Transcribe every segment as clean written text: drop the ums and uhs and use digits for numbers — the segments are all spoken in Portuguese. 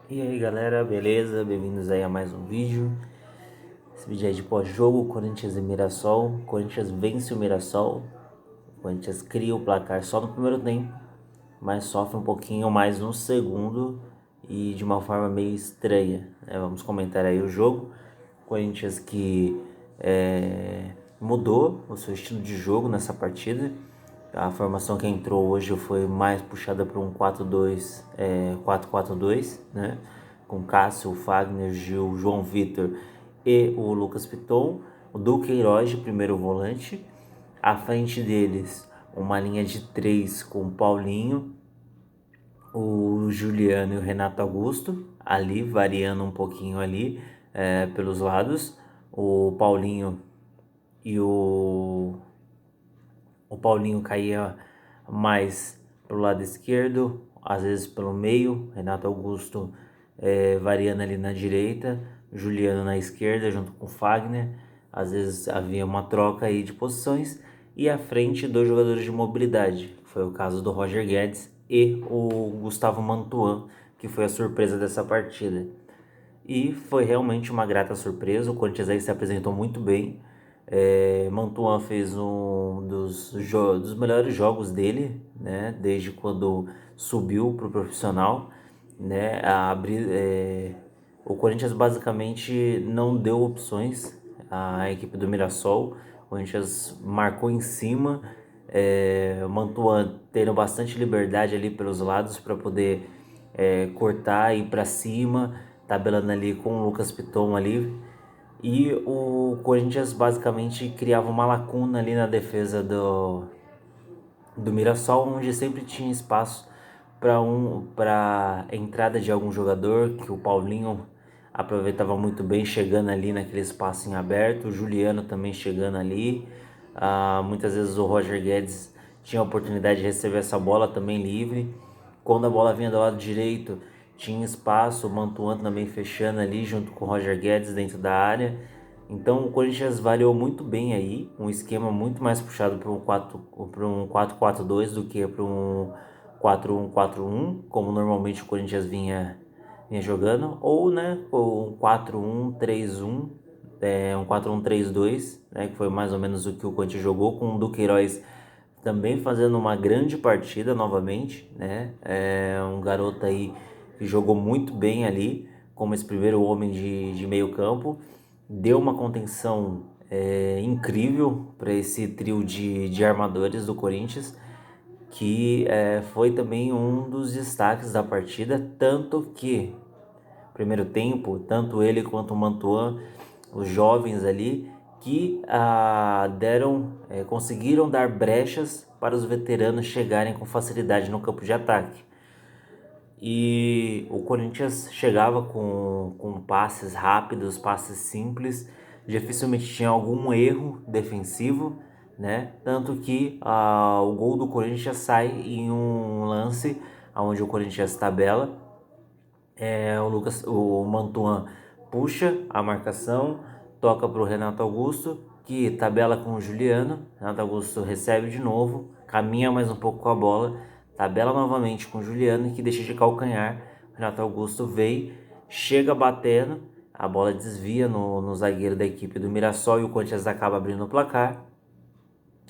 E aí galera, beleza? Bem-vindos aí a mais um vídeo. Esse vídeo é de pós-jogo, Corinthians e Mirassol. Corinthians vence o Mirassol. Corinthians cria o placar só no primeiro tempo, mas sofre um pouquinho mais no segundo e de uma forma meio estranha, né? Vamos comentar aí o jogo. Corinthians que mudou o seu estilo de jogo nessa partida. A formação que entrou hoje foi mais puxada para um 4-4-2, né? Com Cássio, Fagner, Gil, João Vitor e o Lucas Piton. O Duqueiroz de primeiro volante. À frente deles, uma linha de três com o Paulinho, o Juliano e o Renato Augusto, ali variando um pouquinho ali pelos lados. O Paulinho e o Paulinho caía mais pro lado esquerdo, às vezes pelo meio, Renato Augusto variando ali na direita, Juliano na esquerda junto com o Fagner, às vezes havia uma troca aí de posições, e à frente dois jogadores de mobilidade, foi o caso do Roger Guedes e o Gustavo Mantuan, que foi a surpresa dessa partida. E foi realmente uma grata surpresa, o Corinthians aí se apresentou muito bem. Mantuan fez um dos melhores jogos dele, né, desde quando subiu para o profissional, né, o Corinthians basicamente não deu opções à equipe do Mirassol. O Corinthians marcou em cima, Mantuan tendo bastante liberdade ali pelos lados para poder cortar e ir para cima, tabelando ali com o Lucas Piton ali. E o Corinthians basicamente criava uma lacuna ali na defesa do Mirassol, onde sempre tinha espaço para entrada de algum jogador, que o Paulinho aproveitava muito bem chegando ali naquele espaço em aberto, o Juliano também chegando ali. Muitas vezes o Roger Guedes tinha a oportunidade de receber essa bola também livre. Quando a bola vinha do lado direito, tinha espaço, o Mantuan também fechando ali junto com o Roger Guedes dentro da área. Então o Corinthians variou muito bem aí, um esquema muito mais puxado para um 4-4-2 do que para um 4-1-4-1, como normalmente o Corinthians vinha jogando, ou né, um 4-1-3-1, um 4-1-3-2, né, que foi mais ou menos o que o Corinthians jogou, com o Duqueiroz também fazendo uma grande partida novamente, né? Um garoto aí que jogou muito bem ali, como esse primeiro homem de meio campo, deu uma contenção incrível para esse trio de armadores do Corinthians, que foi também um dos destaques da partida, tanto que primeiro tempo, tanto ele quanto o Mantuan, os jovens ali, que conseguiram dar brechas para os veteranos chegarem com facilidade no campo de ataque. E o Corinthians chegava com passes rápidos, passes simples, dificilmente tinha algum erro defensivo, né? Tanto que o gol do Corinthians sai em um lance onde o Corinthians tabela, o Mantuan puxa a marcação, toca para o Renato Augusto, que tabela com o Juliano. Renato Augusto recebe de novo, caminha mais um pouco com a bola, tabela novamente com o Juliano, que deixa de calcanhar. Renato Augusto veio, chega batendo, a bola desvia no zagueiro da equipe do Mirassol e o Corinthians acaba abrindo o placar.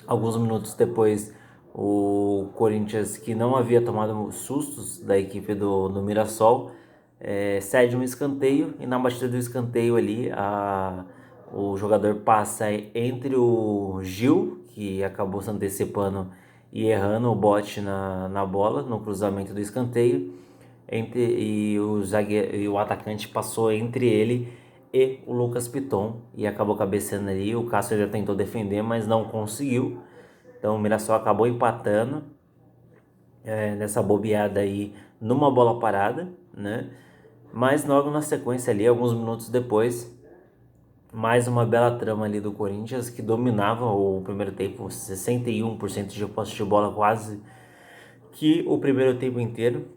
Alguns minutos depois, o Corinthians, que não havia tomado sustos da equipe do Mirassol, cede um escanteio, e na batida do escanteio ali o jogador passa entre o Gil, que acabou se antecipando e errando o bote na bola, no cruzamento do escanteio, e o atacante passou entre ele e o Lucas Piton e acabou cabeceando ali. O Cássio já tentou defender, mas não conseguiu. Então o Mirassol acabou empatando nessa bobeada aí numa bola parada, né? Mas logo na sequência ali, alguns minutos depois, mais uma bela trama ali do Corinthians, que dominava o primeiro tempo, 61% de posse de bola, quase que o primeiro tempo inteiro.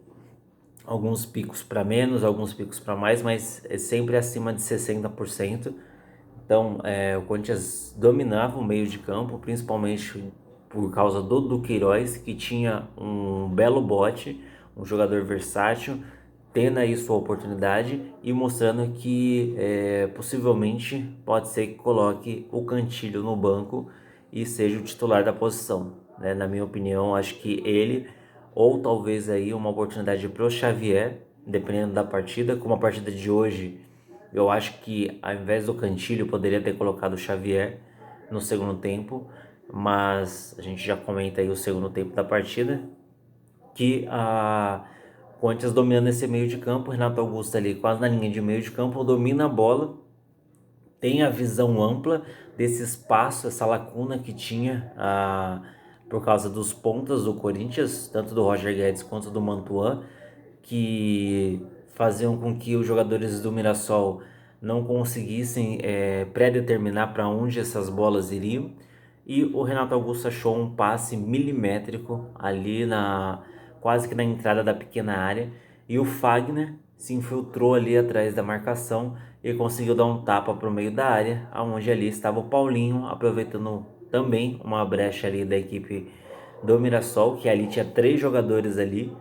Alguns picos para menos, alguns picos para mais, mas é sempre acima de 60%. Então, o Corinthians dominava o meio de campo, principalmente por causa do Duqueiroz, que tinha um belo bote, um jogador versátil, tendo aí sua oportunidade e mostrando que possivelmente pode ser que coloque o Cantillo no banco e seja o titular da posição, né? Na minha opinião, acho que ele, ou talvez aí uma oportunidade para o Xavier, dependendo da partida, como a partida de hoje, eu acho que ao invés do Cantillo poderia ter colocado o Xavier no segundo tempo, mas a gente já comenta aí o segundo tempo da partida, que a Corinthians dominando esse meio de campo, Renato Augusto ali quase na linha de meio de campo, domina a bola, tem a visão ampla desse espaço, essa lacuna que tinha por causa dos pontas do Corinthians, tanto do Roger Guedes quanto do Mantuan, que faziam com que os jogadores do Mirassol não conseguissem pré-determinar para onde essas bolas iriam. E o Renato Augusto achou um passe milimétrico ali quase que na entrada da pequena área, e o Fagner se infiltrou ali atrás da marcação e conseguiu dar um tapa para o meio da área, onde ali estava o Paulinho, aproveitando também uma brecha ali da equipe do Mirassol, que ali tinha 3 jogadores ali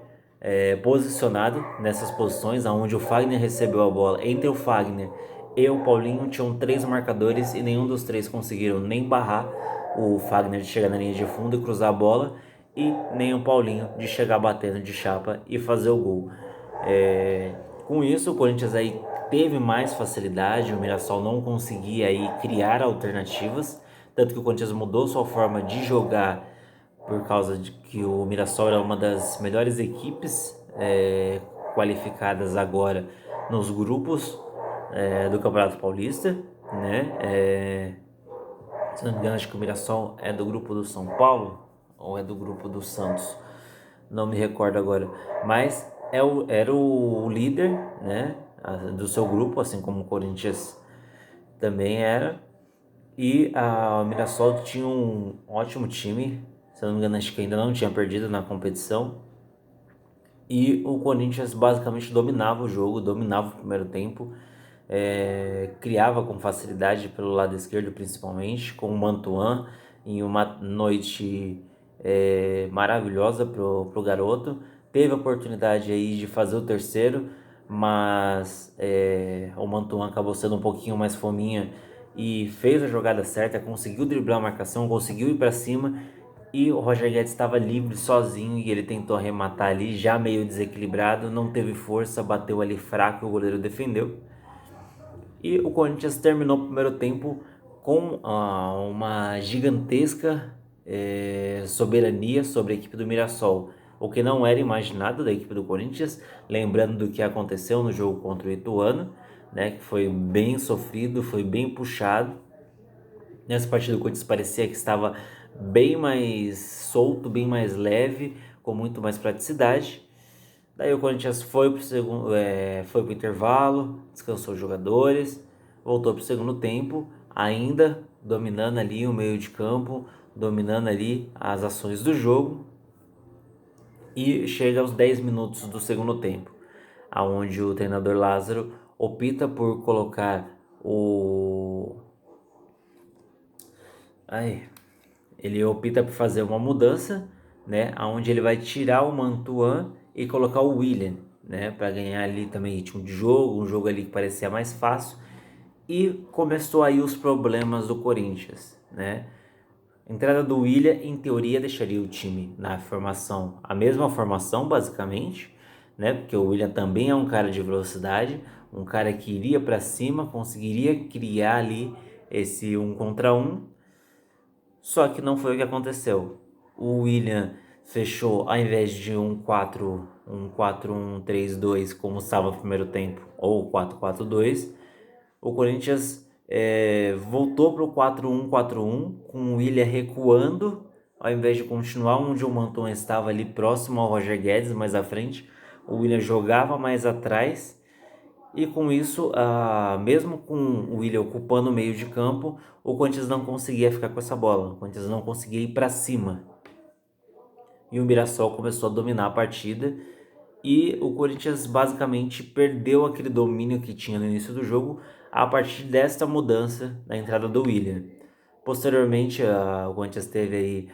posicionado nessas posições, onde o Fagner recebeu a bola. Entre o Fagner e o Paulinho tinham 3 marcadores e nenhum dos 3 conseguiram nem barrar o Fagner de chegar na linha de fundo e cruzar a bola, e nem o Paulinho de chegar batendo de chapa e fazer o gol. Com isso, o Corinthians aí teve mais facilidade, o Mirassol não conseguia aí criar alternativas, tanto que o Corinthians mudou sua forma de jogar por causa de que o Mirassol era uma das melhores equipes qualificadas agora nos grupos do Campeonato Paulista, né? Se não me engano, acho que o Mirassol é do grupo do São Paulo ou é do grupo do Santos, não me recordo agora, mas era o líder, né, do seu grupo, assim como o Corinthians também era. E o Mirassol tinha um ótimo time, se eu não me engano, acho que ainda não tinha perdido na competição. E o Corinthians basicamente dominava o jogo, dominava o primeiro tempo, criava com facilidade pelo lado esquerdo, principalmente, com o Mantuan, em uma noite maravilhosa pro garoto. Teve a oportunidade aí de fazer o terceiro, mas o Mantuan acabou sendo um pouquinho mais fominha e fez a jogada certa, conseguiu driblar a marcação, conseguiu ir para cima, e o Roger Guedes estava livre, sozinho, e ele tentou arrematar ali, já meio desequilibrado, não teve força, bateu ali fraco, o goleiro defendeu. E o Corinthians terminou o primeiro tempo com uma gigantesca soberania sobre a equipe do Mirassol, o que não era imaginado da equipe do Corinthians, lembrando do que aconteceu no jogo contra o Ituano, né, que foi bem sofrido, foi bem puxado. Nessa partida o Corinthians parecia que estava bem mais solto, bem mais leve, com muito mais praticidade. Daí o Corinthians foi pro intervalo, descansou os jogadores, voltou pro segundo tempo, ainda dominando ali o meio de campo, dominando ali as ações do jogo, e chega aos 10 minutos do segundo tempo, aonde o treinador Lázaro opta por colocar ele opta por fazer uma mudança, né, aonde ele vai tirar o Mantuan e colocar o William, né, para ganhar ali também ritmo de jogo, um jogo ali que parecia mais fácil. E começou aí os problemas do Corinthians, né? A entrada do William, em teoria, deixaria o time na formação, a mesma formação basicamente, né? Porque o William também é um cara de velocidade, um cara que iria para cima, conseguiria criar ali esse 1 contra 1. Só que não foi o que aconteceu. O William fechou, ao invés de um 4-1-3-2 como estava no primeiro tempo, ou 4-4-2, o Corinthians voltou para o 4-1-4-1, com o William recuando, ao invés de continuar onde o Manton estava ali próximo ao Roger Guedes, mais à frente. O William jogava mais atrás, e com isso, mesmo com o William ocupando o meio de campo, o Corinthians não conseguia ficar com essa bola, o Corinthians não conseguia ir para cima. E o Mirassol começou a dominar a partida, e o Corinthians basicamente perdeu aquele domínio que tinha no início do jogo a partir desta mudança na entrada do William. Posteriormente, o Corinthians teve aí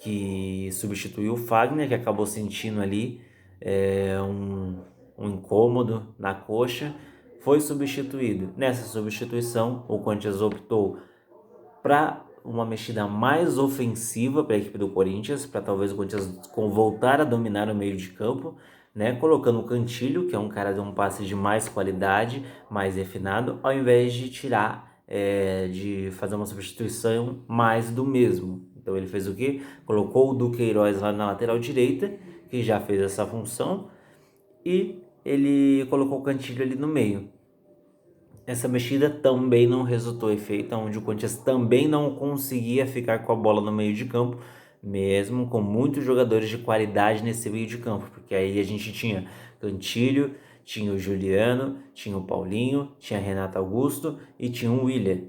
que substituir o Fagner, que acabou sentindo ali um um incômodo na coxa, foi substituído. Nessa substituição, o Corinthians optou para uma mexida mais ofensiva para a equipe do Corinthians, para talvez o Corinthians voltar a dominar o meio de campo, né? Colocando o Cantilho, que é um cara de um passe de mais qualidade, mais refinado, ao invés de de fazer uma substituição mais do mesmo. Então ele fez o quê? Colocou o Duqueiroz lá na lateral direita, que já fez essa função, e ele colocou o Cantilho ali no meio. Essa mexida também não resultou efeito, onde o Corinthians também não conseguia ficar com a bola no meio de campo, mesmo com muitos jogadores de qualidade nesse meio de campo, porque aí a gente tinha Cantilho, tinha o Juliano, tinha o Paulinho, tinha Renato Augusto e tinha o William.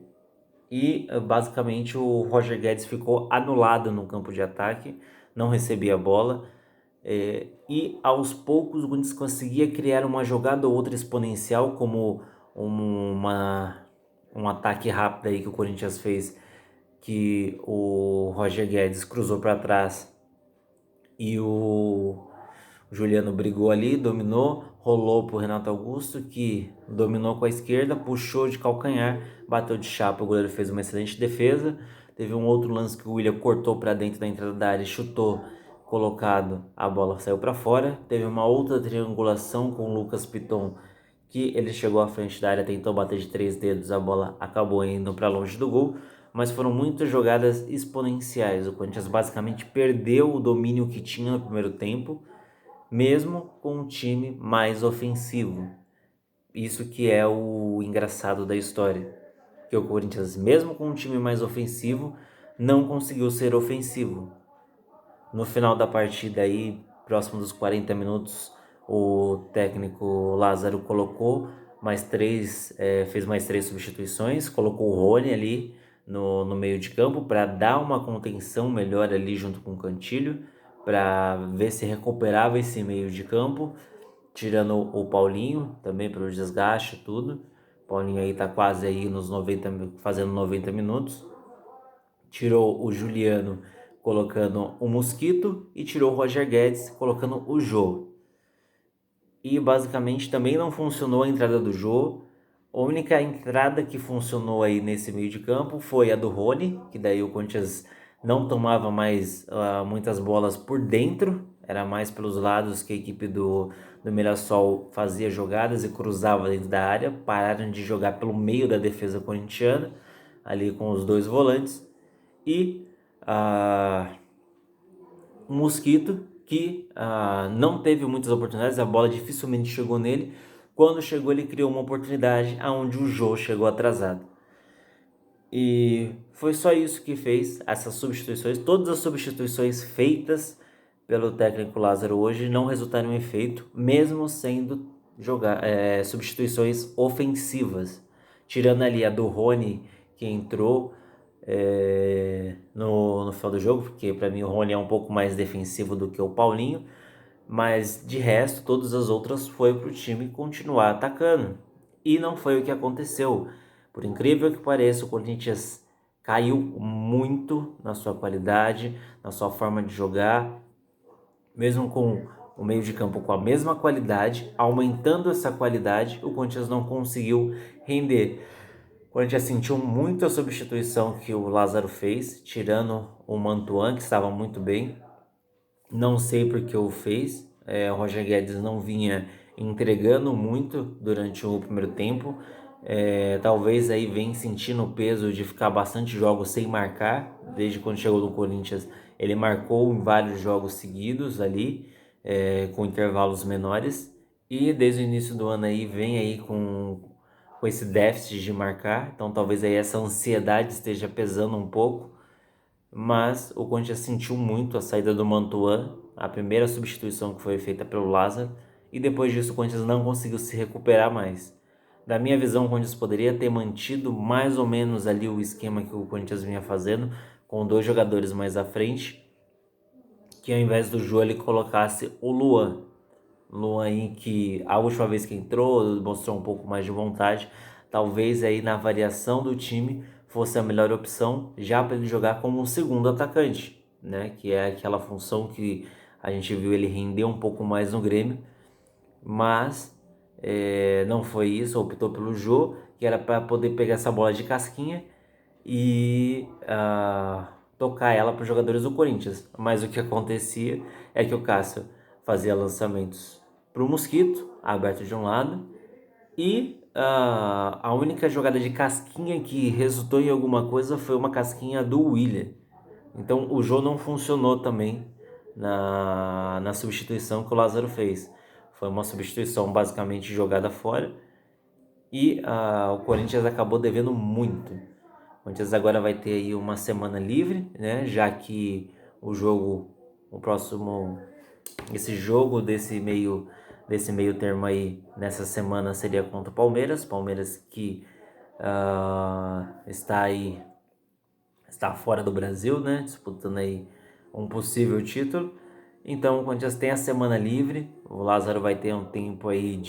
E basicamente o Roger Guedes ficou anulado no campo de ataque, não recebia a bola. E aos poucos o Corinthians conseguia criar uma jogada ou outra exponencial, como um ataque rápido aí que o Corinthians fez, que o Roger Guedes cruzou para trás e o Juliano brigou ali, dominou, rolou pro Renato Augusto, que dominou com a esquerda, puxou de calcanhar, bateu de chapa, o goleiro fez uma excelente defesa. Teve um outro lance que o William cortou para dentro da entrada da área e chutou colocado, a bola saiu para fora. Teve uma outra triangulação com o Lucas Piton, que ele chegou à frente da área, tentou bater de 3 dedos, a bola acabou indo para longe do gol, mas foram muitas jogadas exponenciais. O Corinthians basicamente perdeu o domínio que tinha no primeiro tempo, mesmo com um time mais ofensivo. Isso que é o engraçado da história, que o Corinthians, mesmo com um time mais ofensivo, não conseguiu ser ofensivo. No final da partida aí, próximo dos 40 minutos, o técnico Lázaro colocou fez mais três substituições, colocou o Rony ali no meio de campo para dar uma contenção melhor ali junto com o Cantilho, para ver se recuperava esse meio de campo, tirando o Paulinho também pelo desgaste e tudo. O Paulinho aí tá quase aí nos 90, fazendo 90 minutos. Tirou o Juliano colocando o Mosquito e tirou o Roger Guedes colocando o Jô. E basicamente também não funcionou a entrada do Jô. A única entrada que funcionou aí nesse meio de campo foi a do Rony, que daí o Corinthians não tomava mais muitas bolas por dentro, era mais pelos lados que a equipe do Mirassol fazia jogadas e cruzava dentro da área. Pararam de jogar pelo meio da defesa corintiana, ali com os dois volantes. E o Mosquito, que não teve muitas oportunidades, a bola dificilmente chegou nele. Quando chegou, ele criou uma oportunidade onde o Jô chegou atrasado. E foi só isso que fez essas substituições. Todas as substituições feitas pelo técnico Lázaro hoje não resultaram em efeito, mesmo sendo substituições ofensivas. Tirando ali a do Rony, que entrou no final do jogo, porque para mim o Rony é um pouco mais defensivo do que o Paulinho, mas de resto todas as outras foi para o time continuar atacando, e não foi o que aconteceu. Por incrível que pareça, o Corinthians caiu muito na sua qualidade, na sua forma de jogar, mesmo com o meio de campo com a mesma qualidade, aumentando essa qualidade, o Corinthians não conseguiu render. O Corinthians sentiu muito a substituição que o Lázaro fez, tirando o Mantuan, que estava muito bem. Não sei por que o fez. O Roger Guedes não vinha entregando muito durante o primeiro tempo. Talvez aí venha sentindo o peso de ficar bastante jogos sem marcar. Desde quando chegou no Corinthians, ele marcou em vários jogos seguidos ali, com intervalos menores. E desde o início do ano aí vem aí com esse déficit de marcar. Então talvez aí essa ansiedade esteja pesando um pouco. Mas o Corinthians sentiu muito a saída do Mantuan, a primeira substituição que foi feita pelo Lázaro, e depois disso o Corinthians não conseguiu se recuperar mais. Da minha visão, o Corinthians poderia ter mantido mais ou menos ali o esquema que o Corinthians vinha fazendo, com dois jogadores mais à frente, que ao invés do Jô ele colocasse o Luan. Luan aí, que a última vez que entrou mostrou um pouco mais de vontade. Talvez aí na variação do time fosse a melhor opção, já para ele jogar como um segundo atacante, né? Que é aquela função que a gente viu ele render um pouco mais no Grêmio. mas não foi isso, optou pelo Jô, que era para poder pegar essa bola de casquinha e tocar ela para os jogadores do Corinthians. Mas o que acontecia é que o Cássio fazia lançamentos para o Mosquito, aberto de um lado, e a única jogada de casquinha que resultou em alguma coisa foi uma casquinha do Willian. Então o Jô não funcionou também na substituição que o Lázaro fez. Foi uma substituição basicamente jogada fora e o Corinthians acabou devendo muito. O Corinthians agora vai ter aí uma semana livre, né? Já que esse jogo desse meio termo aí nessa semana seria contra o Palmeiras. Palmeiras que está fora do Brasil, né? Disputando aí um possível título. Então o Corinthians tem a semana livre. O Lázaro vai ter um tempo aí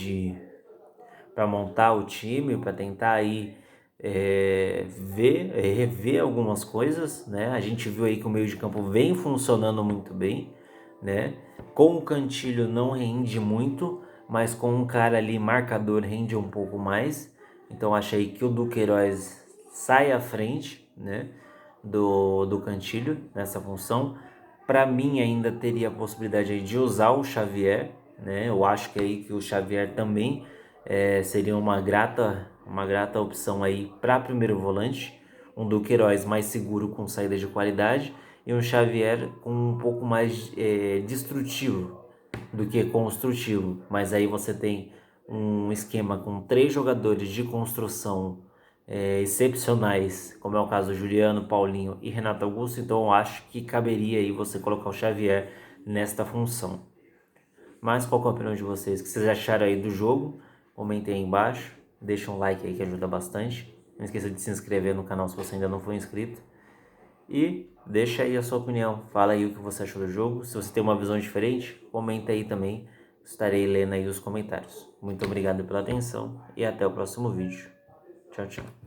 para montar o time, para tentar aí rever algumas coisas, né? A gente viu aí que o meio de campo vem funcionando muito bem, né? Com o Cantilho não rende muito, mas com um cara ali marcador rende um pouco mais. Então achei que o Duqueiroz sai à frente, né? Do Cantilho nessa função. Para mim ainda teria a possibilidade aí de usar o Xavier, né? Eu acho que aí que o Xavier também seria uma grata opção aí para primeiro volante, um Duqueiroz mais seguro com saída de qualidade e um Xavier com um pouco mais destrutivo do que construtivo, mas aí você tem um esquema com 3 jogadores de construção excepcionais, como é o caso do Juliano, Paulinho e Renato Augusto, então eu acho que caberia aí você colocar o Xavier nesta função. Mas qual é a opinião de vocês? O que vocês acharam aí do jogo? Comentem aí embaixo, deixa um like aí que ajuda bastante. Não esqueça de se inscrever no canal se você ainda não for inscrito. E deixa aí a sua opinião, fala aí o que você achou do jogo. Se você tem uma visão diferente, comenta aí também. Estarei lendo aí os comentários. Muito obrigado pela atenção e até o próximo vídeo. Tchau, tchau.